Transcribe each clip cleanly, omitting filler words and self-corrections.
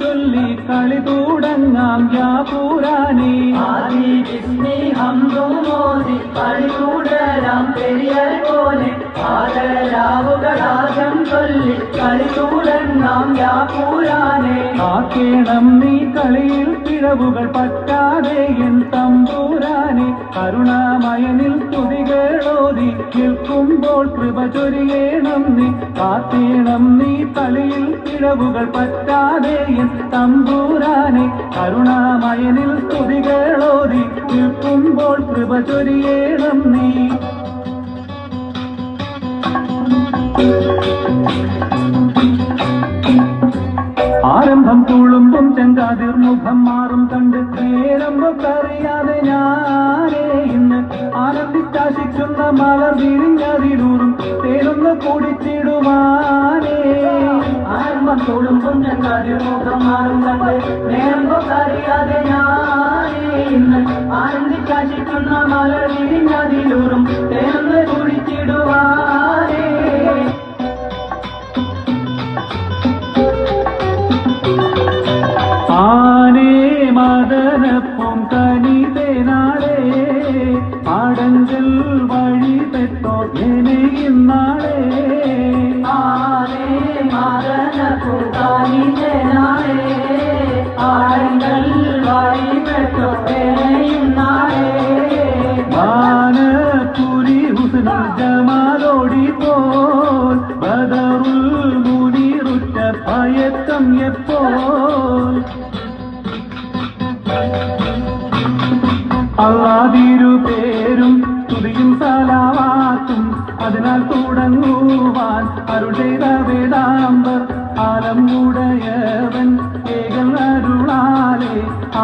ചൊല്ലി കളി തുടങ്ങാം യാ പുരാനേ. ആദി ബിസ്മി ഹംദും മോദി കളി തുടരാം പെരിയർ പോലെ. ആദരാവുകളാശം ചൊല്ലി കളി തുടങ്ങാം യാ പുരാനേ. ആക്കേണം നീ കളിയിൽ പിഴവുകൾ പറ്റാതെ എൻ തമ്പുരാനെ. കരുണാമയനിൽ സ്തുതികളോതി നിൽക്കുമ്പോൾ കൃപ ചൊരിയണം നീ. കാത്തേണം നീ കളിയിൽ പിഴവുകൾ പറ്റാതെ എൻ തമ്പുരാനെ. കരുണാമയനിൽ സ്തുതികളോതി നിൽക്കുമ്പോൾ കൃപ ചൊരിയണം നീ. ആരംഭം തുളുമ്പും ചെങ്കാതിർ മുഖം മാറും കണ്ട് നേരമ്പൊക്കറിയാതെ ഞാനേ ഇന്ന് ആനന്ദിച്ചാശിക്കുന്ന മലർ വിരിഞ്ഞതിലൂറും തേനൊന്ന് കുടിച്ചിടുവാനേ. ആരംഭം തുളുമ്പും ചെങ്കാതിർ മുഖം മാറും കണ്ട് നേരമ്പൊക്കറിയാതെ ഞാനേ ഇന്ന് ആനന്ദിച്ചാശിക്കുന്ന മലർ വിരിഞ്ഞതിലൂറും തേനൊന്ന് കുടിച്ചിടുവാനേ. ആനേ മദനപ്പും കനിതേനാളെ ആടങ്കൽ വഴി പെട്ടോ എനയിന്നാളെ. ആനേ മദനപ്പും കനിതേനാളെ ആടങ്കൽ വഴി പെട്ടോ എനയിന്നാളെ. മാനപുരി ഹുസ്നുൽ ജമാലോടി പോൽ ബദറുൽ മുനീറുറ്റ പയക്കം എപ്പോൾ. അല്ലാതിരു പേരും തുതിയും സലാവാത്തും അതിനാൽ തുടങ്ങുവാൻ അരുൾ ചെയ്ത വേദാംബർ. ആലം ഉടയവൻ ഏകൽ അരുളാലെ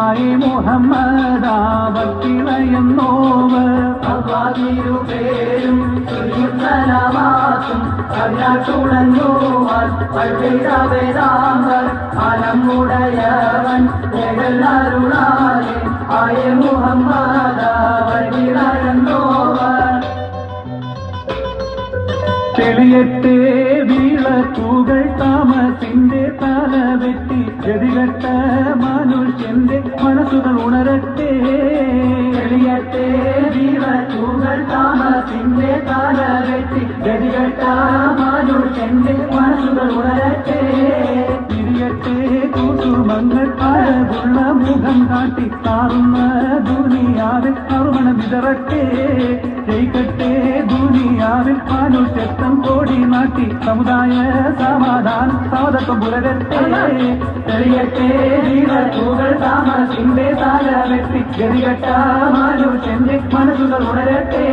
ആയേ മുഹമ്മദാവർത്തിളയെന്നോവർ. അല്ലാതിരു പേരും തുതിയും സലാവാത്തും അതിനാൽ തുടങ്ങുവാൻ അരുൾ ചെയ്ത വേദാംബർ. ആലം ഉടയവൻ ഏകൽ അരുളാലെ ആയേ മുഹമ്മദാവർത്തിളയെന്നോവർ. തെളിയട്ടെ വിളക്കുകൾ താമസിന്റെ തലവെട്ടി ഗതികെട്ട മനുഷ്യന്റെ മനസ്സുകൾ ഉണരട്ടെ. തെളിയട്ടെ വിളക്കുകൾ താമസിന്റെ തലവെട്ടി ഗതികെട്ട മനുഷ്യന്റെ മനസ്സുകൾ ഉണരട്ടെ. തിരിയട്ടെ കുസുമങ്ങൾ അഴകുള്ള മുഖം കാട്ടി താറുന്ന ദുനിയാവിൽ അറുമണം വിതറട്ടെ. ജയിക്കട്ടെ ദുനിയാവിൽ മനുഷ്യത്വം കോടി നാട്ടി സമുദായ സമാധാനം സമതത്വം പുലരട്ടെ. തെളിയട്ടെ വിളക്കുകൾ താമസിന്റെ തലവെട്ടി ഗതികെട്ട മനുഷ്യന്റെ മനസ്സുകൾ ഉണരട്ടെ.